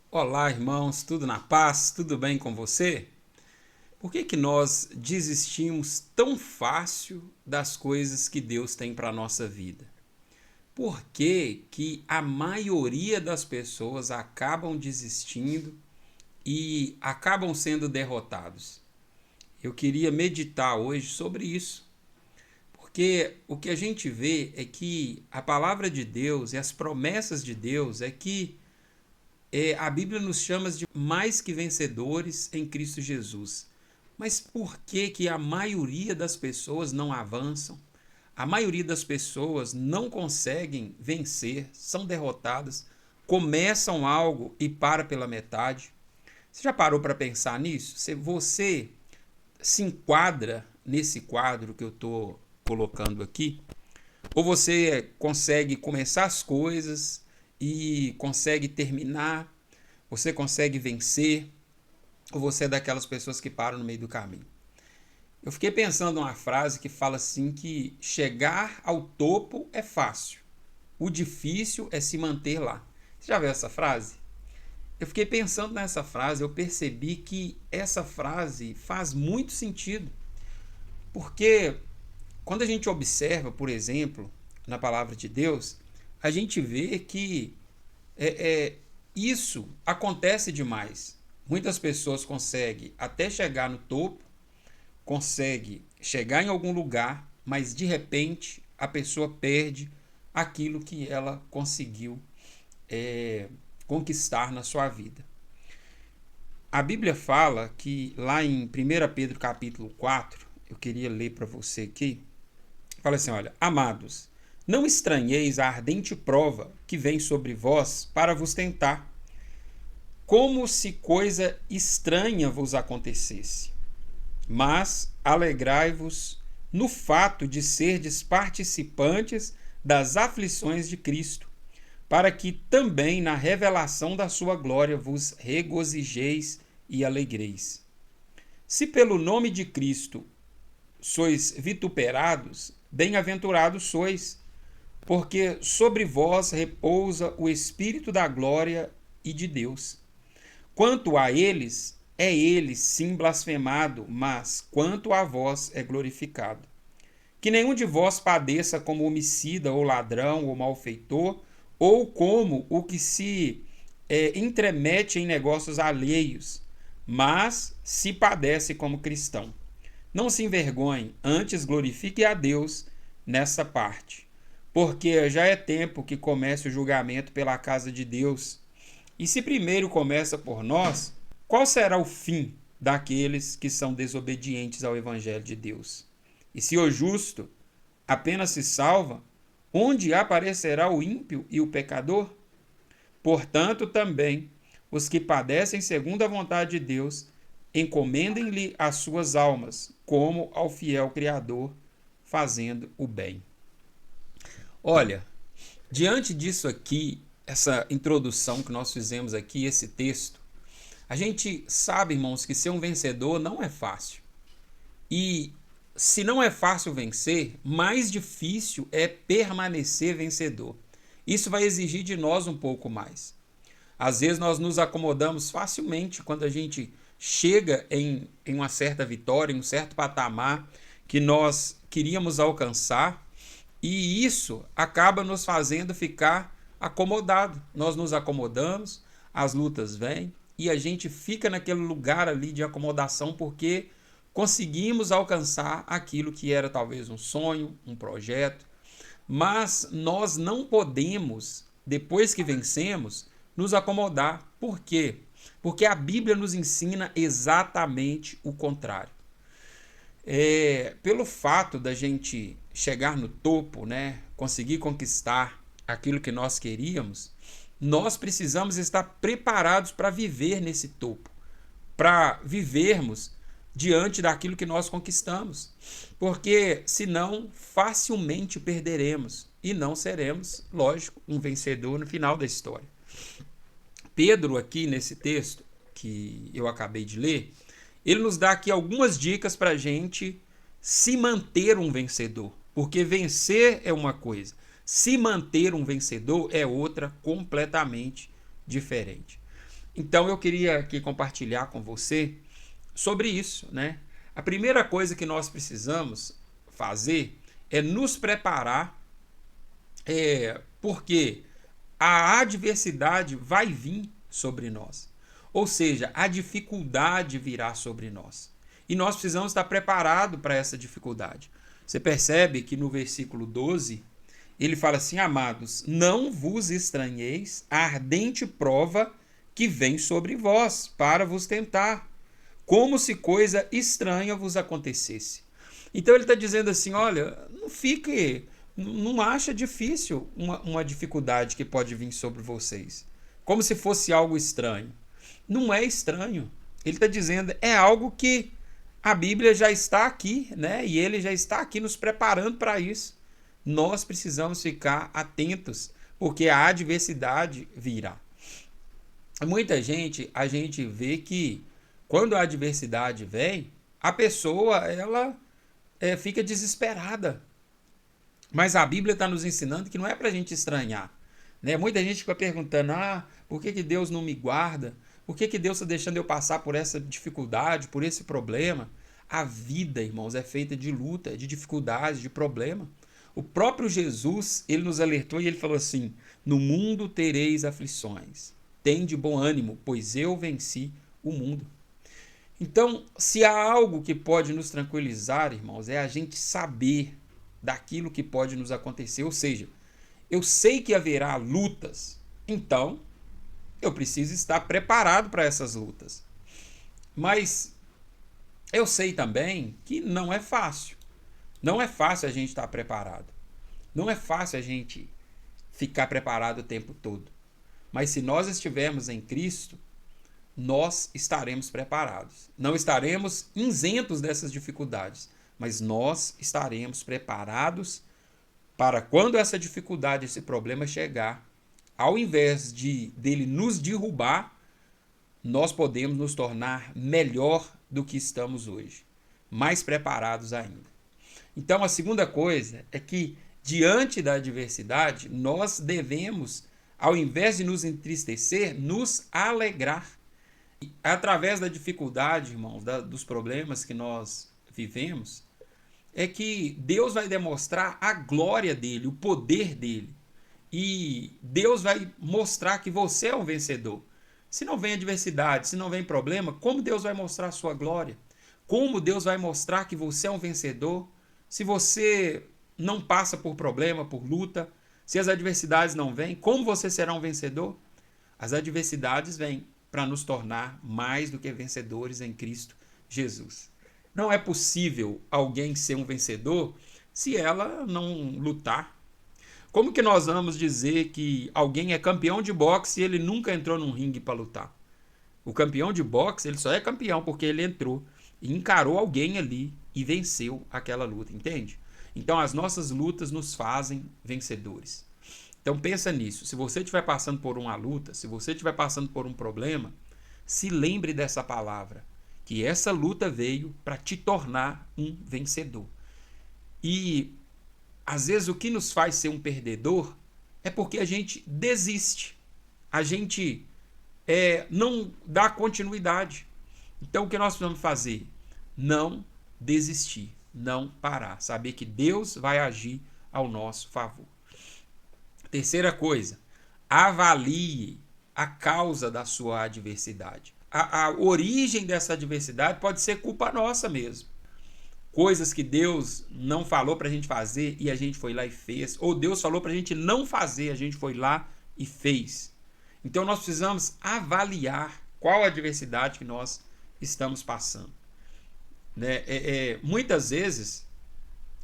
Olá, irmãos, tudo na paz? Tudo bem com você? Por que que nós desistimos tão fácil das coisas que Deus tem para a nossa vida? Por que que a maioria das pessoas acabam desistindo e acabam sendo derrotados? Eu queria meditar hoje sobre isso, porque o que a gente vê é que a palavra de Deus e as promessas de Deus é que a Bíblia nos chama de mais que vencedores em Cristo Jesus. Mas por que que a maioria das pessoas não avançam? A maioria das pessoas não conseguem vencer, são derrotadas, começam algo e para pela metade. Você já parou para pensar nisso? Você se enquadra nesse quadro que eu estou colocando aqui? Ou você consegue começar as coisas e consegue terminar, você consegue vencer, ou você é daquelas pessoas que param no meio do caminho. Eu fiquei pensando numa frase que fala assim que chegar ao topo é fácil, o difícil é se manter lá. Você já viu essa frase? Eu fiquei pensando nessa frase, eu percebi que essa frase faz muito sentido, porque quando a gente observa, por exemplo, na palavra de Deus, a gente vê que isso acontece demais. Muitas pessoas conseguem até chegar no topo, conseguem chegar em algum lugar, mas de repente a pessoa perde aquilo que ela conseguiu conquistar na sua vida. A Bíblia fala que lá em 1 Pedro capítulo 4, eu queria ler para você aqui, fala assim, olha, amados, não estranheis a ardente prova que vem sobre vós para vos tentar, como se coisa estranha vos acontecesse. Mas alegrai-vos no fato de serdes participantes das aflições de Cristo, para que também na revelação da sua glória vos regozijeis e alegreis. Se pelo nome de Cristo sois vituperados, bem-aventurados sois, porque sobre vós repousa o Espírito da glória e de Deus. Quanto a eles, é ele sim blasfemado, mas quanto a vós é glorificado. Que nenhum de vós padeça como homicida, ou ladrão, ou malfeitor, ou como o que se entremete em negócios alheios, mas se padece como cristão. Não se envergonhe, antes glorifique a Deus nessa parte. Porque já é tempo que comece o julgamento pela casa de Deus. E se primeiro começa por nós, qual será o fim daqueles que são desobedientes ao Evangelho de Deus? E se o justo apenas se salva, onde aparecerá o ímpio e o pecador? Portanto, também os que padecem segundo a vontade de Deus, encomendem-lhe as suas almas, como ao fiel Criador, fazendo o bem. Olha, diante disso aqui, essa introdução que nós fizemos aqui, esse texto, a gente sabe, irmãos, que ser um vencedor não é fácil. E se não é fácil vencer, mais difícil é permanecer vencedor. Isso vai exigir de nós um pouco mais. Às vezes nós nos acomodamos facilmente quando a gente chega em uma certa vitória, em um certo patamar que nós queríamos alcançar, e isso acaba nos fazendo ficar acomodado. Nós nos acomodamos, as lutas vêm e a gente fica naquele lugar ali de acomodação porque conseguimos alcançar aquilo que era talvez um sonho, um projeto, mas nós não podemos, depois que vencemos, nos acomodar. Por quê? Porque a Bíblia nos ensina exatamente o contrário. Pelo fato da gente chegar no topo, né, conseguir conquistar aquilo que nós queríamos, nós precisamos estar preparados para viver nesse topo, para vivermos diante daquilo que nós conquistamos, porque senão facilmente perderemos e não seremos, lógico, um vencedor no final da história. Pedro, aqui nesse texto que eu acabei de ler, ele nos dá aqui algumas dicas para a gente se manter um vencedor. Porque vencer é uma coisa, se manter um vencedor é outra completamente diferente. Então eu queria aqui compartilhar com você sobre isso, né? A primeira coisa que nós precisamos fazer é nos preparar, porque a adversidade vai vir sobre nós. Ou seja, a dificuldade virá sobre nós. E nós precisamos estar preparados para essa dificuldade. Você percebe que no versículo 12, ele fala assim: amados, não vos estranheis a ardente prova que vem sobre vós para vos tentar, como se coisa estranha vos acontecesse. Então ele está dizendo assim: olha, não fique, não acha difícil uma dificuldade que pode vir sobre vocês, como se fosse algo estranho. Não é estranho. Ele está dizendo, é algo que a Bíblia já está aqui, né? E ele já está aqui nos preparando para isso. Nós precisamos ficar atentos, porque a adversidade virá. Muita gente, a gente vê que quando a adversidade vem, a pessoa ela fica desesperada. Mas a Bíblia está nos ensinando que não é para a gente estranhar. Né? Muita gente fica perguntando, por que Deus não me guarda? Por que Deus está deixando eu passar por essa dificuldade, por esse problema? A vida, irmãos, é feita de luta, de dificuldades, de problema. O próprio Jesus, ele nos alertou e ele falou assim: no mundo tereis aflições. Tende bom ânimo, pois eu venci o mundo. Então, se há algo que pode nos tranquilizar, irmãos, é a gente saber daquilo que pode nos acontecer. Ou seja, eu sei que haverá lutas, então eu preciso estar preparado para essas lutas. Mas eu sei também que não é fácil. Não é fácil a gente estar preparado. Não é fácil a gente ficar preparado o tempo todo. Mas se nós estivermos em Cristo, nós estaremos preparados. Não estaremos isentos dessas dificuldades, mas nós estaremos preparados para quando essa dificuldade, esse problema chegar, ao invés dele nos derrubar, nós podemos nos tornar melhor do que estamos hoje, mais preparados ainda. Então, a segunda coisa é que, diante da adversidade, nós devemos, ao invés de nos entristecer, nos alegrar. E, através da dificuldade, irmãos, dos problemas que nós vivemos, é que Deus vai demonstrar a glória dele, o poder dele. E Deus vai mostrar que você é um vencedor. Se não vem adversidade, se não vem problema, como Deus vai mostrar a sua glória? Como Deus vai mostrar que você é um vencedor? Se você não passa por problema, por luta, se as adversidades não vêm, como você será um vencedor? As adversidades vêm para nos tornar mais do que vencedores em Cristo Jesus. Não é possível alguém ser um vencedor se ela não lutar. Como que nós vamos dizer que alguém é campeão de boxe e ele nunca entrou num ringue para lutar? O campeão de boxe, ele só é campeão porque ele entrou e encarou alguém ali e venceu aquela luta, entende? Então as nossas lutas nos fazem vencedores. Então pensa nisso, se você estiver passando por uma luta, se você estiver passando por um problema, se lembre dessa palavra, que essa luta veio para te tornar um vencedor. E às vezes o que nos faz ser um perdedor é porque a gente desiste, a gente não dá continuidade. Então o que nós precisamos fazer? Não desistir, não parar, saber que Deus vai agir ao nosso favor. Terceira coisa, avalie a causa da sua adversidade. A origem dessa adversidade pode ser culpa nossa mesmo. Coisas que Deus não falou para a gente fazer e a gente foi lá e fez. Ou Deus falou para a gente não fazer, a gente foi lá e fez. Então nós precisamos avaliar qual a adversidade que nós estamos passando. Muitas vezes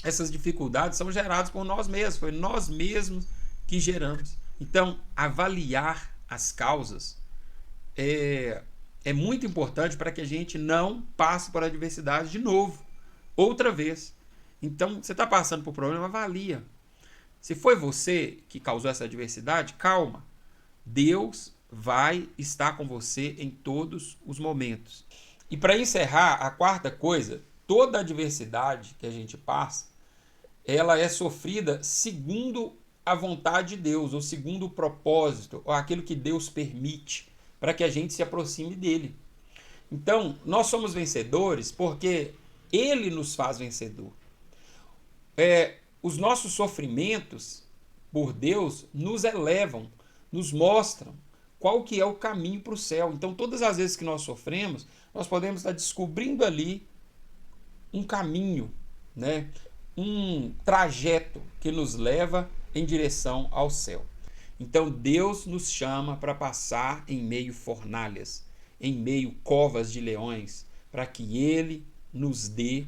essas dificuldades são geradas por nós mesmos. Foi nós mesmos que geramos. Então avaliar as causas é muito importante para que a gente não passe por adversidade de novo. Outra vez. Então, você está passando por problema, avalia. Se foi você que causou essa adversidade, calma. Deus vai estar com você em todos os momentos. E para encerrar, a quarta coisa, toda adversidade que a gente passa, ela é sofrida segundo a vontade de Deus, ou segundo o propósito, ou aquilo que Deus permite para que a gente se aproxime dele. Então, nós somos vencedores porque ele nos faz vencedor. Os nossos sofrimentos por Deus nos elevam, nos mostram qual que é o caminho para o céu. Então, todas as vezes que nós sofremos, nós podemos estar descobrindo ali um caminho, né? Um trajeto que nos leva em direção ao céu. Então, Deus nos chama para passar em meio fornalhas, em meio covas de leões, para que Ele nos dê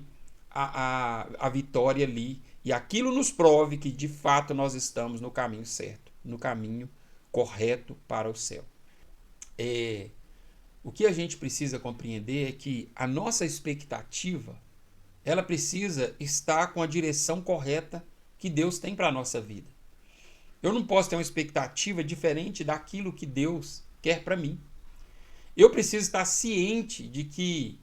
a vitória ali e aquilo nos prove que de fato nós estamos no caminho certo, no caminho correto para o céu. O que a gente precisa compreender é que a nossa expectativa, ela precisa estar com a direção correta que Deus tem para a nossa vida. Eu não posso ter uma expectativa diferente daquilo que Deus quer para mim. Eu preciso estar ciente de que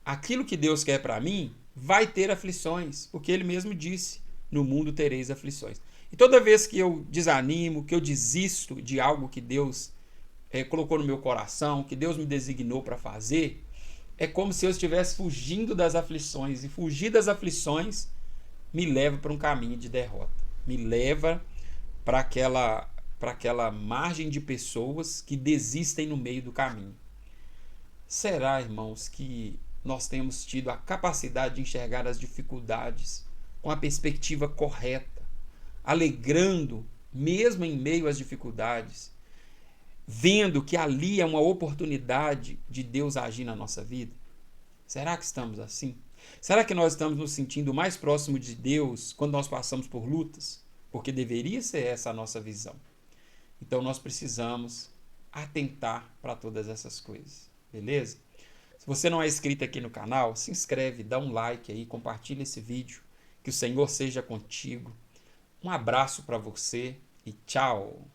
aquilo que Deus quer para mim vai ter aflições, porque Ele mesmo disse, no mundo tereis aflições. E toda vez que eu desanimo, que eu desisto de algo que Deus colocou no meu coração, que Deus me designou para fazer, é como se eu estivesse fugindo das aflições, e fugir das aflições me leva para um caminho de derrota, me leva para aquela margem de pessoas que desistem no meio do caminho. Será, irmãos, que nós temos tido a capacidade de enxergar as dificuldades com a perspectiva correta, alegrando, mesmo em meio às dificuldades, vendo que ali é uma oportunidade de Deus agir na nossa vida? Será que estamos assim? Será que nós estamos nos sentindo mais próximos de Deus quando nós passamos por lutas? Porque deveria ser essa a nossa visão. Então nós precisamos atentar para todas essas coisas, beleza? Se você não é inscrito aqui no canal, se inscreve, dá um like aí, compartilha esse vídeo. Que o Senhor seja contigo. Um abraço para você e tchau!